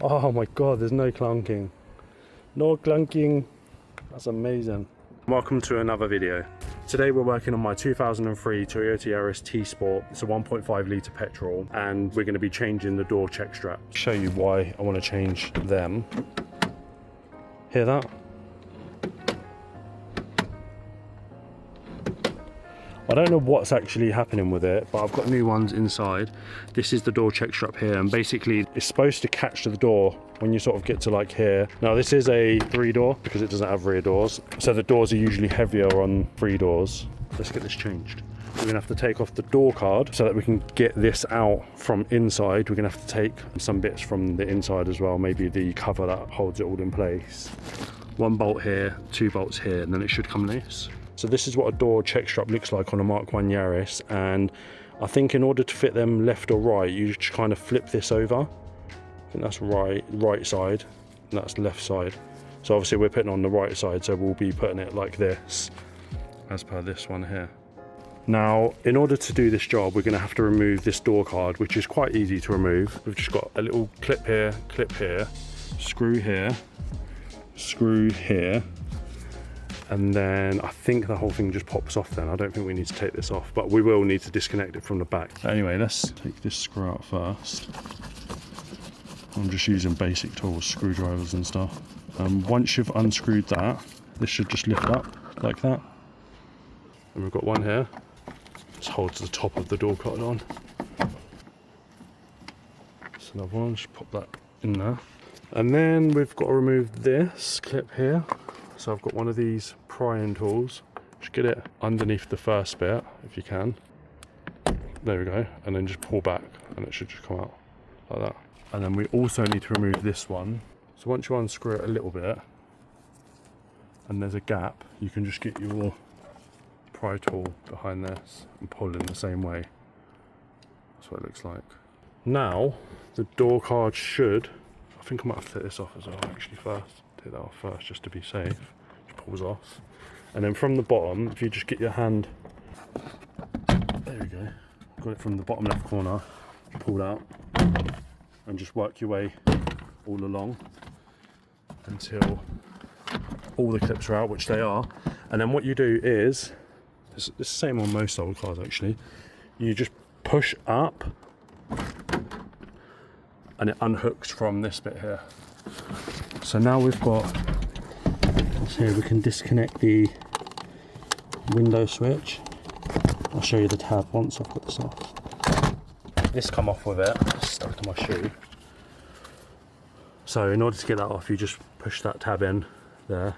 Oh my god, there's no clunking. No clunking. That's amazing. Welcome to another video. Today we're working on my 2003 Toyota Yaris T-Sport. It's a 1.5 litre petrol, and we're going to be changing the door check strap. Show you why I want to change them. Hear that? I don't know what's actually happening with it, but I've got new ones inside. This is the door check strap here, and basically it's supposed to catch to the door when you sort of get to like here. Now this is a 3-door because it doesn't have rear doors, so the doors are usually heavier on 3 doors. Let's get this changed. We're gonna have to take off the door card so that we can get this out from inside. We're gonna have to take some bits from the inside as well, maybe the cover that holds it all in place. 1 bolt here, 2 bolts here, and then it should come loose. So this is what a door check strap looks like on a Mark 1 Yaris, and I think in order to fit them left or right, you just kind of flip this over. I think that's right side, and that's left side. So obviously we're putting on the right side, so we'll be putting it like this, as per this one here. Now, in order to do this job, we're going to have to remove this door card, which is quite easy to remove. We've just got a little clip here, screw here, and then I think the whole thing just pops off then. I don't think we need to take this off, but we will need to disconnect it from the back. Anyway, let's take this screw out first. I'm just using basic tools, screwdrivers and stuff. Once you've unscrewed that, this should just lift up like that. And we've got one here. This holds the top of the door card on. That's another one, just pop that in there. And then we've got to remove this clip here. So I've got one of these prying tools. Just get it underneath the first bit, if you can. There we go. And then just pull back, and it should just come out like that. And then we also need to remove this one. So once you unscrew it a little bit, and there's a gap, you can just get your pry tool behind this and pull in the same way. That's what it looks like. Now, the door card should, I think I might have to take this off as well actually first. Take that off first just to be safe. Just pulls off. And then from the bottom, if you just get your hand, there we go, got it from the bottom left corner, pulled out, and just work your way all along until all the clips are out, which they are. And then what you do is, it's the same on most old cars actually, you just push up and it unhooks from this bit here. So now we've got, here we can disconnect the window switch. I'll show you the tab once I've got this off. This come off with it, it's stuck to my shoe. So in order to get that off, you just push that tab in there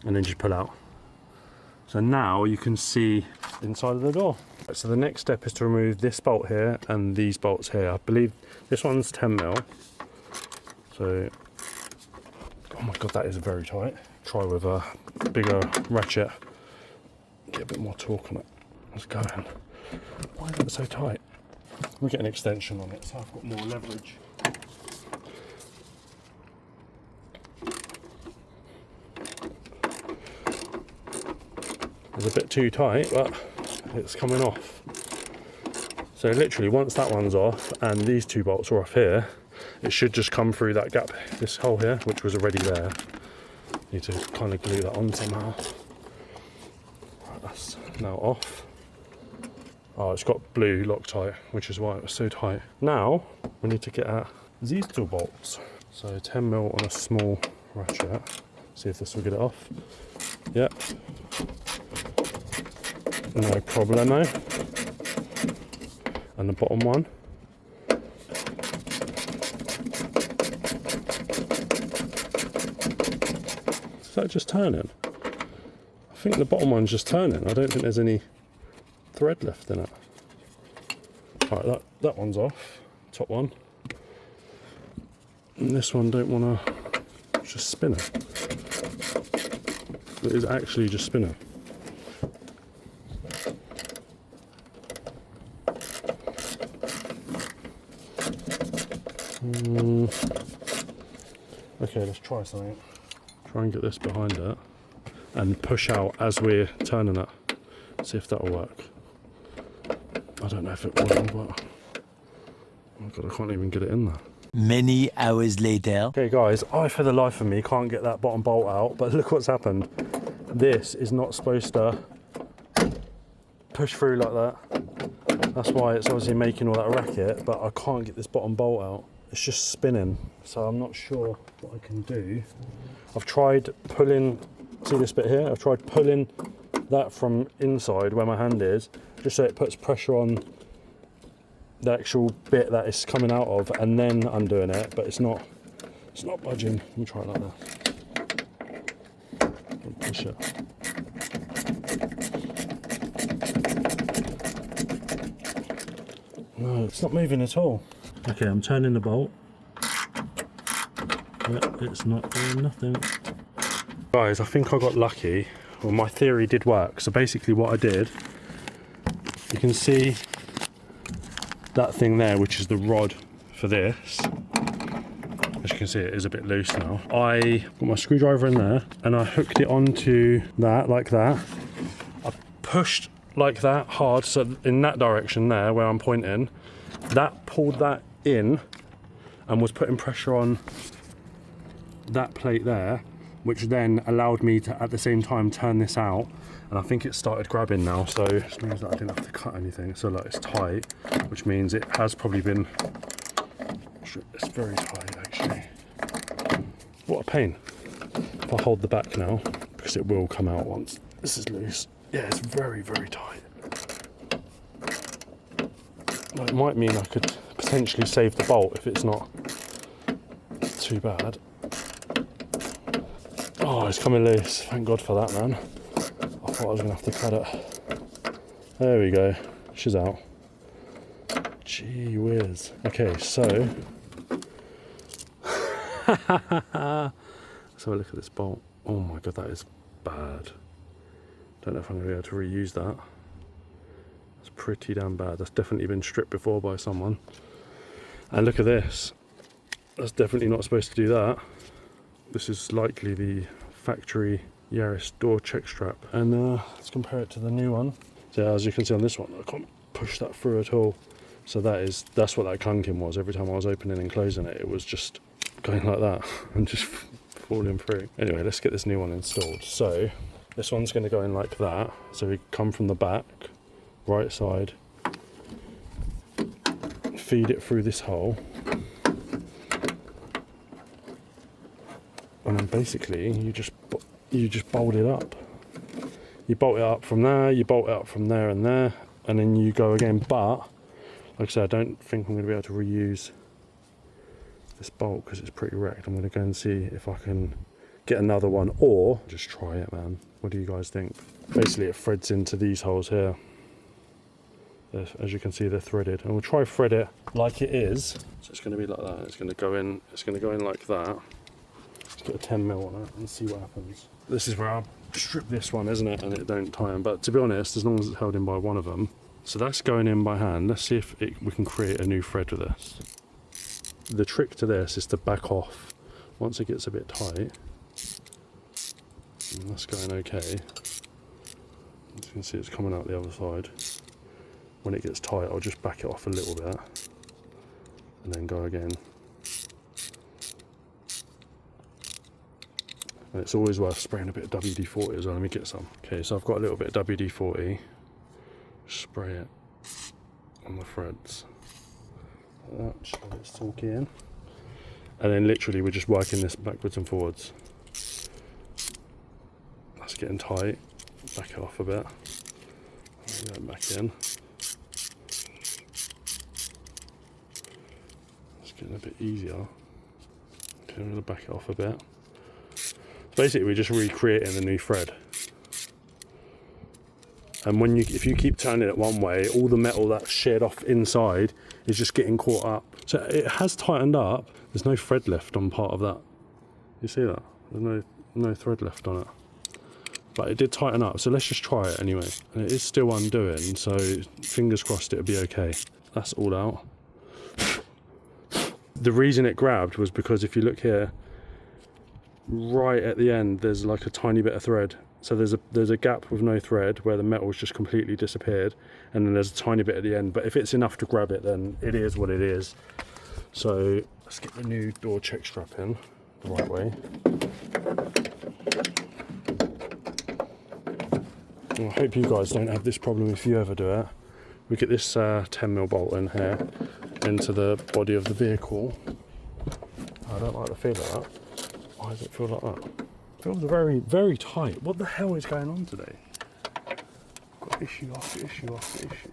and then just pull out. So now you can see inside of the door. So the next step is to remove this bolt here and these bolts here. I believe this one's 10mm. So, oh my god, that is very tight. Try with a bigger ratchet. Get a bit more torque on it. Let's go in. Why is it so tight? We'll get an extension on it, so I've got more leverage. It's a bit too tight, but it's coming off. So literally, once that one's off and these 2 bolts are off here, it should just come through that gap, this hole here, which was already there. Need to kind of glue that on somehow. Right, that's now off. Oh, it's got blue Loctite, which is why it was so tight. Now, we need to get at these 2 bolts. So 10mm on a small ratchet. See if this will get it off. Yep. No problemo. And the bottom one. Is that just turning? I think the bottom one's just turning. I don't think there's any thread left in it. Alright, that one's off. Top one. And this one, don't want to just spin it. It is actually just spinning. Okay, let's try something. Try and get this behind it and push out as we're turning it. See if that'll work. I don't know if it will, but oh god, I can't even get it in there. Many hours later. Okay guys, I for the life of me can't get that bottom bolt out, but look what's happened. This is not supposed to push through like that. That's why it's obviously making all that racket, but I can't get this bottom bolt out. It's just spinning, so I'm not sure what I can do. I've tried pulling, see this bit here? I've tried pulling that from inside where my hand is, just so it puts pressure on the actual bit that it's coming out of, and then undoing it, but it's not budging. Let me try it like that. Push it. No, it's not moving at all. Okay, I'm turning the bolt. Yep, it's not doing nothing. Guys, I think I got lucky. Well, my theory did work. So basically what I did, you can see that thing there, which is the rod for this. As you can see, it is a bit loose now. I got my screwdriver in there and I hooked it onto that, like that. I pushed like that hard, so in that direction there where I'm pointing, that pulled that in and was putting pressure on that plate there, which then allowed me to at the same time turn this out, and I think it started grabbing now, so it means that I didn't have to cut anything. So like, it's tight, which means it has probably been, it's very tight actually. What a pain. If I hold the back now, because it will come out once this is loose. Yeah, it's very, very tight. Well, it might mean I could potentially save the bolt if it's not too bad. Oh, it's coming loose. Thank God for that, man. I thought I was going to have to cut it. There we go. She's out. Gee whiz. Okay, so... let's have a look at this bolt. Oh my God, that is bad. Don't know if I'm going to be able to reuse that. It's pretty damn bad. That's definitely been stripped before by someone. And look at this. That's definitely not supposed to do that. This is likely the factory Yaris door check strap. And let's compare it to the new one. So as you can see on this one, I can't push that through at all. So that's what that clunking was. Every time I was opening and closing it, it was just going like that and just falling through. Anyway, let's get this new one installed. So this one's going to go in like that. So we come from the back, right side, feed it through this hole. And then basically you just bolt it up. You bolt it up from there, you bolt it up from there and there, and then you go again. But like I said, I don't think I'm going to be able to reuse this bolt because it's pretty wrecked. I'm going to go and see if I can get another one, or just try it, man. What do you guys think? Basically it threads into these holes here. As you can see, they're threaded, and we'll try thread it like it is. So it's going to be like that. It's going to go in like that. Let's get a 10mm on it and see what happens. This is where I'll strip this one, isn't it? And it don't tie in. But to be honest, as long as it's held in by one of them. So that's going in by hand. Let's see if we can create a new thread with this. The trick to this is to back off once it gets a bit tight. And that's going okay. As you can see, it's coming out the other side. When it gets tight, I'll just back it off a little bit and then go again. And it's always worth spraying a bit of WD-40 as well. Let me get some. Okay, so I've got a little bit of WD-40. Spray it on the threads. Like that, so it's talking in. And then literally we're just working this backwards and forwards. That's getting tight. Back it off a bit. Go back in. It's getting a bit easier. Okay, I'm going to back it off a bit. Basically, we're just recreating a new thread. And if you keep turning it one way, all the metal that's sheared off inside is just getting caught up. So it has tightened up. There's no thread left on part of that. You see that? There's no thread left on it. But it did tighten up, so let's just try it anyway. And it is still undoing, so fingers crossed it'll be okay. That's all out. The reason it grabbed was because if you look here, right at the end, there's like a tiny bit of thread. So there's a gap with no thread where the metal's just completely disappeared, and then there's a tiny bit at the end. But if it's enough to grab it, then it is what it is. So Let's get the new door check strap in the right way. I hope you guys don't have this problem if you ever do it. We get this 10mm bolt in here into the body of the vehicle. I don't like the feel of that. Why does it feel like that? It feels very, very tight. What the hell is going on today? Got issue after issue after issue.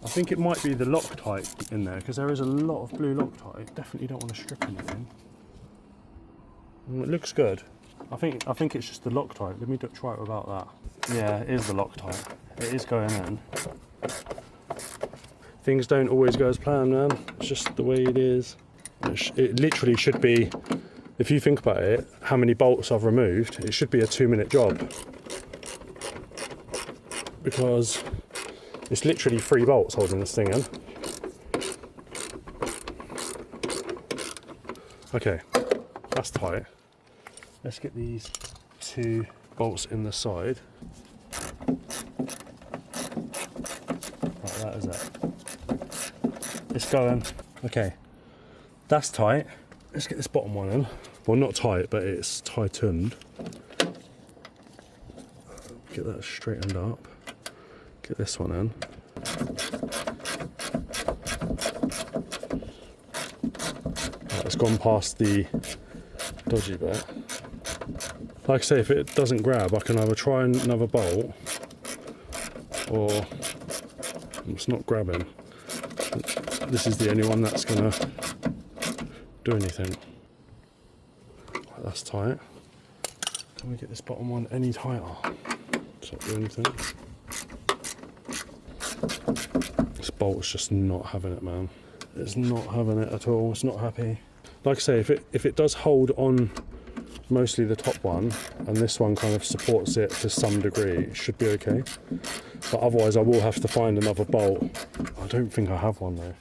I think it might be the Loctite in there because there is a lot of blue Loctite. Definitely don't want to strip anything. It looks good. I think it's just the Loctite. Let me try it without that. Yeah, it is the Loctite. It is going in. Things don't always go as planned, man. It's just the way it is. It literally should be, if you think about it, how many bolts I've removed, it should be a 2-minute job. Because it's literally 3 bolts holding this thing in. Okay, that's tight. Let's get these 2 bolts in the side. Like that, is it? It's going. Okay, that's tight. Let's get this bottom one in. Well, not tight, but it's tightened. Get that straightened up. Get this one in. Right, it's gone past the dodgy bit. Like I say, if it doesn't grab, I can either try another bolt, or it's not grabbing. This is the only one that's gonna do anything. Right, that's tight. Can we get this bottom one any tighter? Does that do anything? This bolt's just not having it, man. It's not having it at all. It's not happy. Like I say, if it does hold on mostly the top one, and this one kind of supports it to some degree, it should be okay. But otherwise I will have to find another bolt. I don't think I have one though.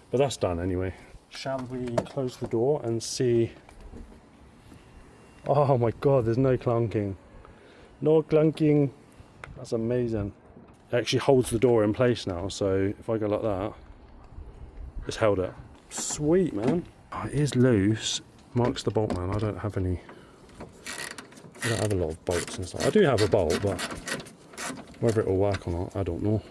But that's done anyway. Shall we close the door and see? Oh my god, there's no clunking. No clunking. That's amazing. It actually holds the door in place now, so if I go like that, it's held it. Sweet, man. Oh, it is loose. Mark's the bolt man. I don't have any. I don't have a lot of bolts and stuff. I do have a bolt, but whether it will work or not, I don't know.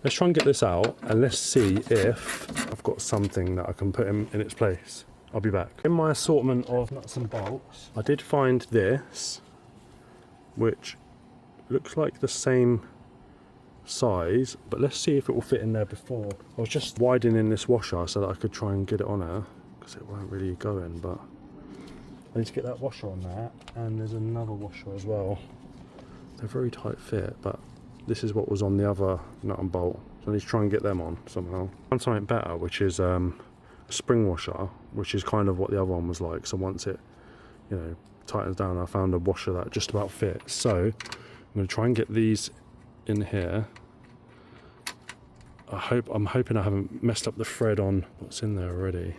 Let's try and get this out, and let's see if I've got something that I can put in its place. I'll be back. In my assortment of nuts and bolts, I did find this, which looks like the same size, but let's see if it will fit in there before. I was just widening this washer so that I could try and get it on there, because it won't really go in, but I need to get that washer on there, and there's another washer as well. They're very tight fit, but this is what was on the other nut and bolt, so I need to try and get them on somehow. I found something better, which is a spring washer, which is kind of what the other one was like. So once it, you know, tightens down, I found a washer that just about fits. So I'm going to try and get these in here. I'm hoping I haven't messed up the thread on what's in there already.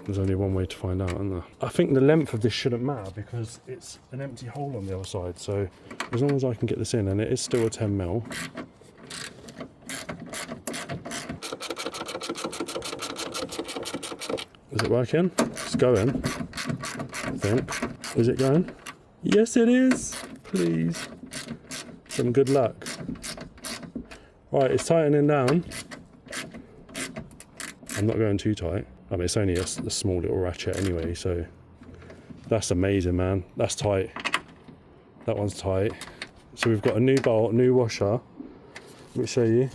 There's only one way to find out, isn't there? I think the length of this shouldn't matter because it's an empty hole on the other side. So as long as I can get this in, and it is still a 10mm. Is it working? It's going, I think. Is it going? Yes, it is. Please. Some good luck. Right, it's tightening down. I'm not going too tight. I mean, it's only a small little ratchet anyway, so that's amazing, man. That's tight. That one's tight. So we've got a new bolt, new washer. Let me show you.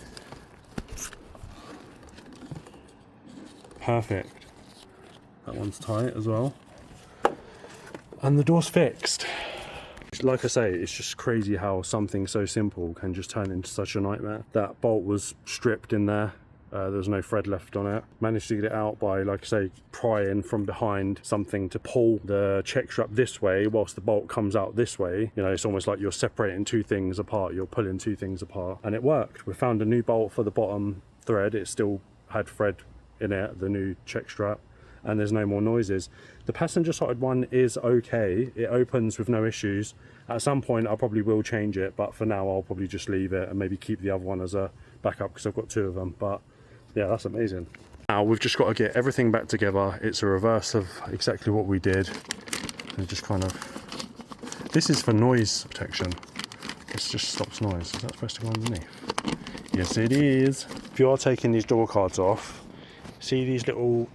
Perfect. That one's tight as well. And the door's fixed. Like I say, it's just crazy how something so simple can just turn into such a nightmare. That bolt was stripped in there. There was no thread left on it. Managed to get it out by, like I say, prying from behind something to pull the check strap this way whilst the bolt comes out this way. You know, it's almost like you're separating two things apart. You're pulling two things apart. And it worked. We found a new bolt for the bottom thread. It still had thread in it, the new check strap. And there's no more noises. The passenger side one is okay. It opens with no issues. At some point I probably will change it, but for now I'll probably just leave it and maybe keep the other one as a backup because I've got two of them. But Yeah, that's amazing. Now we've just got to get everything back together. It's a reverse of exactly what we did. And just kind of, this is for noise protection. This just stops noise. Is that supposed to go underneath? Yes, it is. If you are taking these door cards off, see these little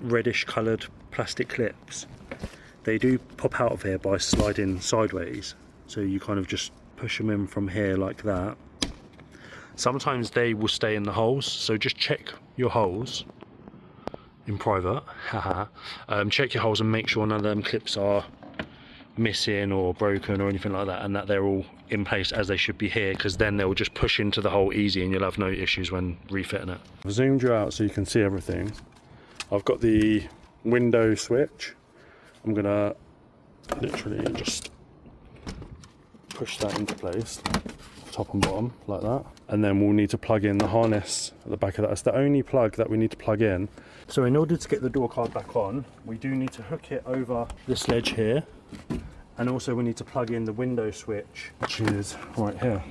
reddish coloured plastic clips? They do pop out of here by sliding sideways. So you kind of just push them in from here like that. Sometimes they will stay in the holes, so just check your holes in private. Check your holes and make sure none of them clips are missing or broken or anything like that, and that they're all in place as they should be here, because then they'll just push into the hole easy and you'll have no issues when refitting it. I've zoomed you out so you can see everything. I've got the window switch. I'm gonna literally just push that into place, top and bottom like that, and then we'll need to plug in the harness at the back of that. It's the only plug that we need to plug in. So in order to get the door card back on, we do need to hook it over this ledge here, and also we need to plug in the window switch, which is right here.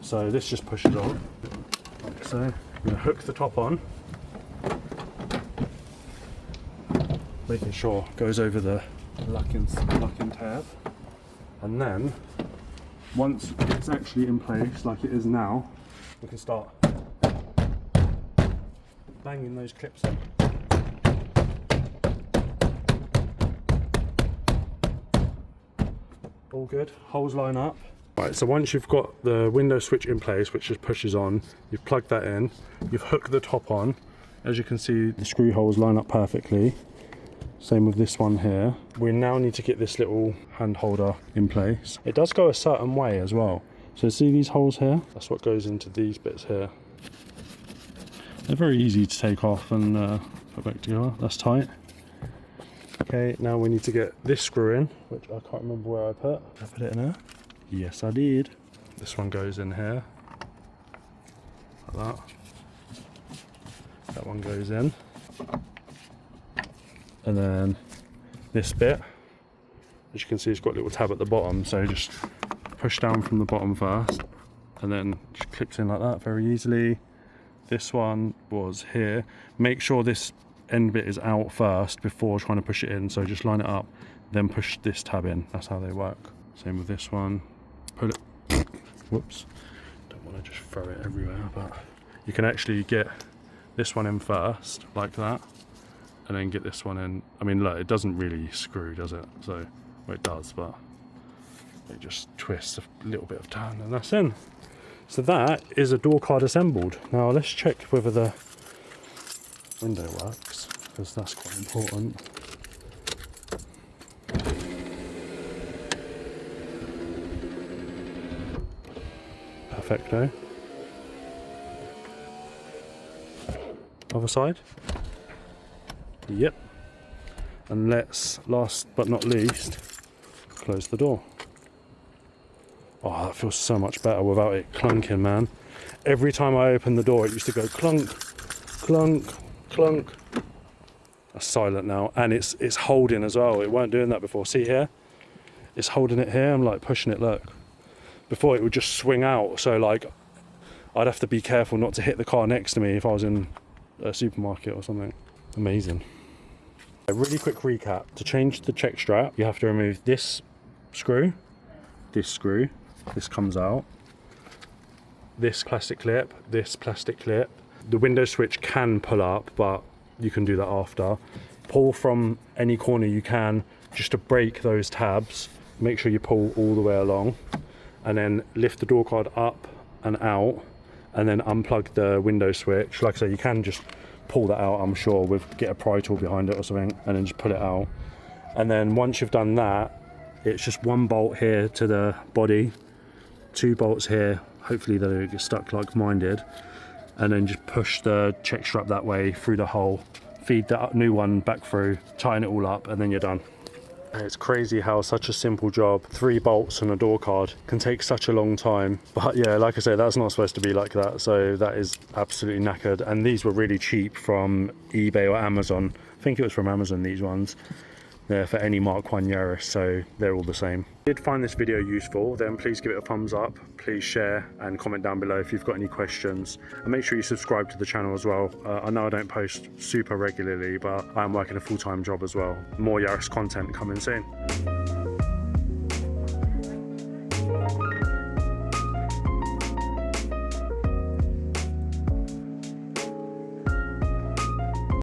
So this just pushes on like so. I'm going to hook the top on, making sure it goes over the locking tab, and then once it's actually in place like it is now, we can start banging those clips in. All good, holes line up. Right, so once you've got the window switch in place, which just pushes on, you've plugged that in, you've hooked the top on. As you can see, the screw holes line up perfectly. Same with this one here. We now need to get this little hand holder in place. It does go a certain way as well. So see these holes here? That's what goes into these bits here. They're very easy to take off and put back together. That's tight. Okay, now we need to get this screw in, which I can't remember where I put. Did I put it in there? Yes, I did. This one goes in here, like that. That one goes in. And then this bit, as you can see, it's got a little tab at the bottom, so just push down from the bottom first, and then just clips in like that very easily. This one was here. Make sure this end bit is out first before trying to push it in, so just line it up, then push this tab in. That's how they work. Same with this one. Pull it, whoops, don't want to just throw it everywhere, but you can actually get this one in first like that, and then get this one in. I mean, look, it doesn't really screw, does it? So, well, it does, but it just twists a little bit of turn and that's in. So that is a door card assembled. Now let's check whether the window works, because that's quite important. Perfecto. Other side. Yep. And let's, last but not least, close the door. Oh, that feels so much better without it clunking, man. Every time I opened the door, it used to go clunk, clunk, clunk. That's silent now, and it's holding as well. It weren't doing that before. See here? It's holding it here. I'm like pushing it, look. Before it would just swing out, so like I'd have to be careful not to hit the car next to me if I was in a supermarket or something. Amazing. A really quick recap. To change the check strap, you have to remove this screw, this comes out, this plastic clip, this plastic clip. The window switch can pull up, but you can do that after. Pull from any corner you can just to break those tabs. Make sure you pull all the way along, and then lift the door card up and out, and then unplug the window switch. Like I say, you can just pull that out, I'm sure, get a pry tool behind it or something, and then just pull it out. And then once you've done that, it's just one bolt here to the body, 2 bolts here, hopefully they don't get stuck like mine did, and then just push the check strap that way through the hole, feed that new one back through, tighten it all up, and then you're done. It's crazy how such a simple job, 3 bolts and a door card, can take such a long time. But yeah, like I say, that's not supposed to be like that, so that is absolutely knackered. And these were really cheap from eBay or Amazon. I think it was from Amazon, these ones. there for any Mark 1 Yaris, so they're all the same. If you did find this video useful, then please give it a thumbs up, please share and comment down below if you've got any questions, and make sure you subscribe to the channel as well. I know I don't post super regularly, but I am working a full-time job as well. More Yaris content coming soon.